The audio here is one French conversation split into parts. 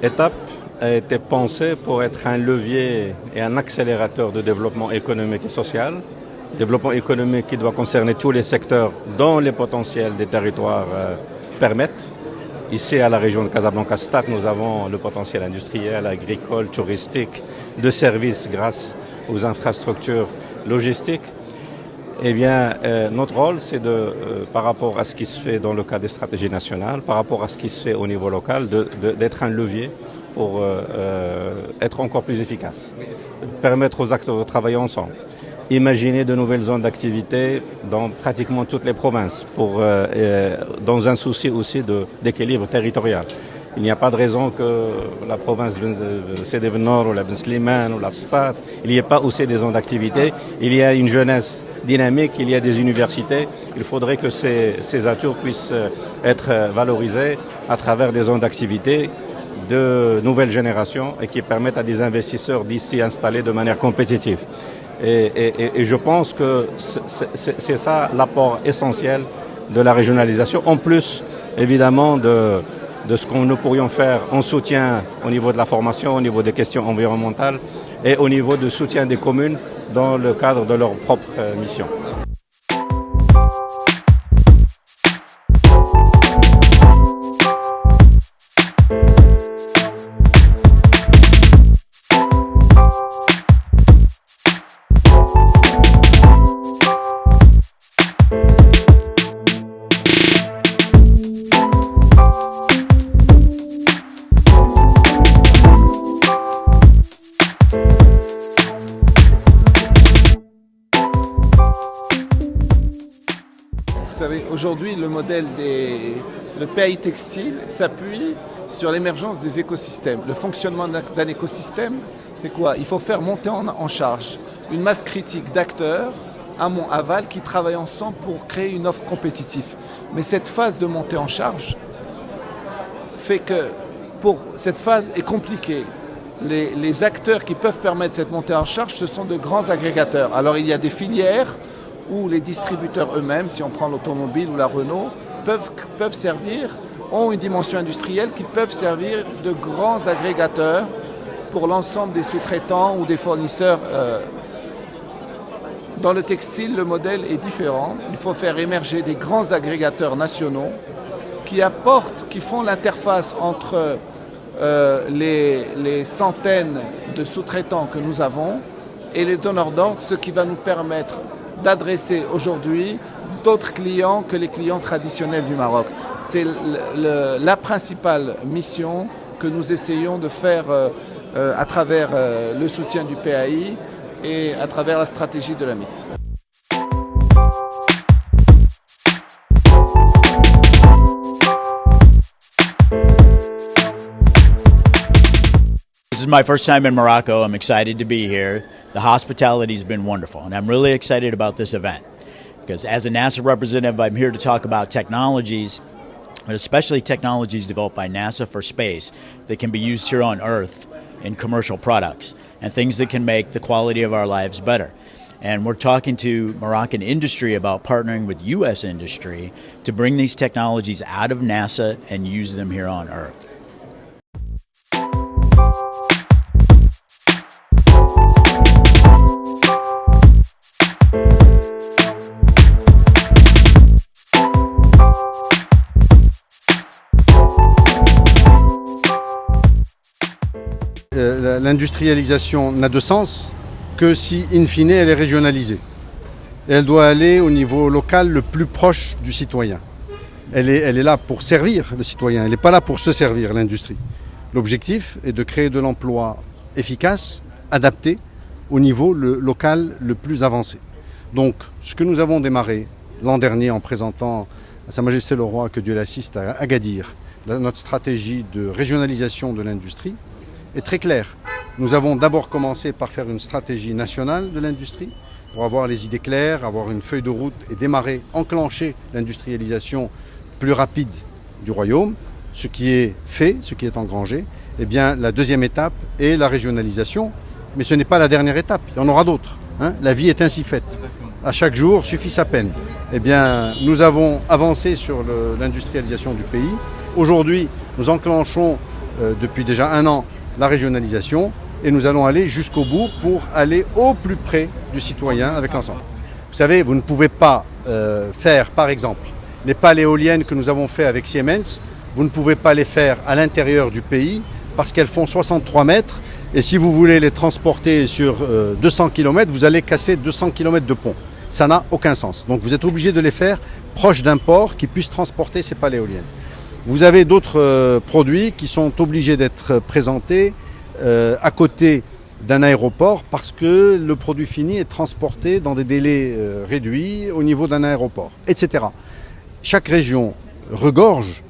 étape a été pensée pour être un levier et un accélérateur de développement économique et social. Développement économique qui doit concerner tous les secteurs dont les potentiels des territoires permettent. Ici, à la région de Casablanca-Stade, nous avons le potentiel industriel, agricole, touristique, de services grâce aux infrastructures logistiques. Eh bien, notre rôle, c'est par rapport à ce qui se fait dans le cadre des stratégies nationales, par rapport à ce qui se fait au niveau local, d'être un levier pour être encore plus efficace, permettre aux acteurs de travailler ensemble. Imaginer de nouvelles zones d'activité dans pratiquement toutes les provinces, dans un souci aussi d'équilibre territorial. Il n'y a pas de raison que la province de Sidi Nord ou la Ben Slimane ou la Stade, il n'y ait pas aussi des zones d'activité. Il y a une jeunesse dynamique, il y a des universités. Il faudrait que ces atouts puissent être valorisés à travers des zones d'activité de nouvelles générations et qui permettent à des investisseurs d'ici installer de manière compétitive. Et je pense que c'est ça l'apport essentiel de la régionalisation, en plus évidemment de ce que nous pourrions faire en soutien au niveau de la formation, au niveau des questions environnementales et au niveau de soutien des communes dans le cadre de leur propre mission. Vous savez, aujourd'hui, le PAI textile s'appuie sur l'émergence des écosystèmes. Le fonctionnement d'un écosystème, c'est quoi? Il faut faire monter en charge une masse critique d'acteurs, amont, aval, qui travaillent ensemble pour créer une offre compétitive. Mais cette phase de montée en charge fait que cette phase est compliquée. Les acteurs qui peuvent permettre cette montée en charge, ce sont de grands agrégateurs. Alors il y a des filières où les distributeurs eux-mêmes, si on prend l'automobile ou la Renault, peuvent servir, ont une dimension industrielle qui peuvent servir de grands agrégateurs pour l'ensemble des sous-traitants ou des fournisseurs. Dans le textile, le modèle est différent. Il faut faire émerger des grands agrégateurs nationaux qui font l'interface entre les centaines de sous-traitants que nous avons et les donneurs d'ordre, ce qui va nous permettre d'adresser aujourd'hui d'autres clients que les clients traditionnels du Maroc. C'est la principale mission que nous essayons de faire à travers le soutien du PAI et à travers la stratégie de la MIT. This is my first time in Morocco. I'm excited to be here. The hospitality has been wonderful, and I'm really excited about this event because as a NASA representative, I'm here to talk about technologies, but especially technologies developed by NASA for space that can be used here on Earth in commercial products and things that can make the quality of our lives better. And we're talking to Moroccan industry about partnering with U.S. industry to bring these technologies out of NASA and use them here on Earth. L'industrialisation n'a de sens que si, in fine, elle est régionalisée. Et elle doit aller au niveau local le plus proche du citoyen. Elle est là pour servir le citoyen, elle n'est pas là pour se servir, l'industrie. L'objectif est de créer de l'emploi efficace, adapté au niveau local le plus avancé. Donc, ce que nous avons démarré l'an dernier en présentant à Sa Majesté le Roi, que Dieu l'assiste, à Agadir, notre stratégie de régionalisation de l'industrie, est très clair. Nous avons d'abord commencé par faire une stratégie nationale de l'industrie pour avoir les idées claires, avoir une feuille de route et démarrer, enclencher l'industrialisation plus rapide du royaume, ce qui est fait, ce qui est engrangé. Eh bien, la deuxième étape est la régionalisation, mais ce n'est pas la dernière étape, il y en aura d'autres. La vie est ainsi faite. À chaque jour suffit sa peine. Eh bien, nous avons avancé sur l'industrialisation du pays. Aujourd'hui, nous enclenchons depuis déjà un an la régionalisation et nous allons aller jusqu'au bout pour aller au plus près du citoyen avec l'ensemble. Vous savez, vous ne pouvez pas faire, par exemple, les pales éoliennes que nous avons fait avec Siemens, vous ne pouvez pas les faire à l'intérieur du pays parce qu'elles font 63 mètres et si vous voulez les transporter sur 200 km, vous allez casser 200 km de pont. Ça n'a aucun sens. Donc vous êtes obligé de les faire proches d'un port qui puisse transporter ces pales éoliennes. Vous avez d'autres produits qui sont obligés d'être présentés à côté d'un aéroport parce que le produit fini est transporté dans des délais réduits au niveau d'un aéroport, etc. Chaque région regorge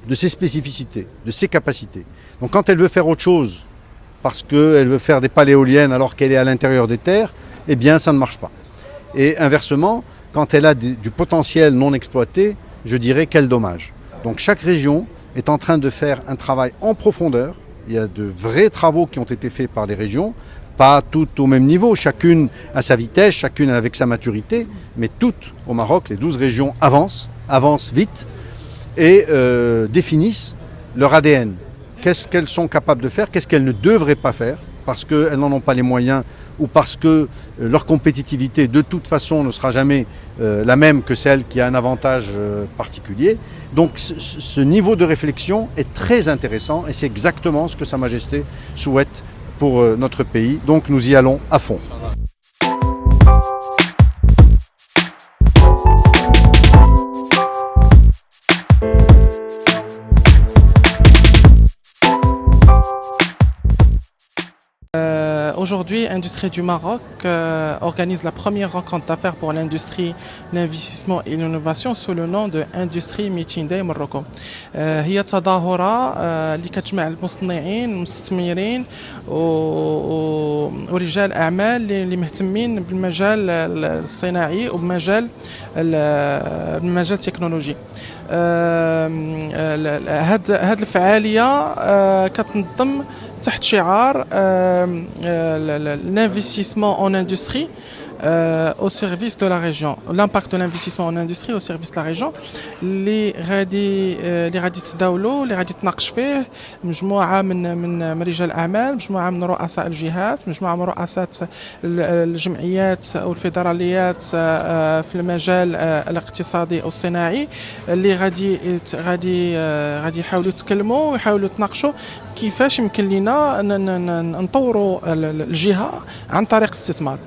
de ses spécificités, de ses capacités. Donc quand elle veut faire autre chose, parce qu'elle veut faire des pales éoliennes alors qu'elle est à l'intérieur des terres, eh bien ça ne marche pas. Et inversement, quand elle a du potentiel non exploité, je dirais quel dommage. Donc chaque région est en train de faire un travail en profondeur. Il y a de vrais travaux qui ont été faits par les régions, pas toutes au même niveau, chacune à sa vitesse, chacune avec sa maturité, mais toutes au Maroc, les 12 régions avancent vite et définissent leur ADN. Qu'est-ce qu'elles sont capables de faire, qu'est-ce qu'elles ne devraient pas faire, parce qu'elles n'en ont pas les moyens ou parce que leur compétitivité de toute façon ne sera jamais la même que celle qui a un avantage particulier. Donc ce niveau de réflexion est très intéressant et c'est exactement ce que Sa Majesté souhaite pour notre pays. Donc nous y allons à fond. Aujourd'hui, Industrie du Maroc organise la première rencontre d'affaires pour l'industrie, l'investissement et l'innovation sous le nom de Industrie Meeting Day Morocco. هي تظاهرة اللي كتجمع المصنعين المستثمرين ورجال أعمال اللي مهتمين بالمجال الصناعي وبمجال التكنولوجي. هذه الفعالية كتنظم تحت شعار l'investissement en industrie au service de la région, l'impact de l'investissement en industrie au service de la région اللي غادي تداولوا اللي غادي تناقش فيه مجموعه من رجال الاعمال، مجموعه من رؤساء الجهات، مجموعه من رؤساء الجمعيات او الفيدراليات في المجال الاقتصادي او الصناعي اللي غادي يحاولوا يتكلموا ويحاولوا يتناقشوا كيفاش يمكن لنا نطوروا الجهه عن طريق الاستثمار.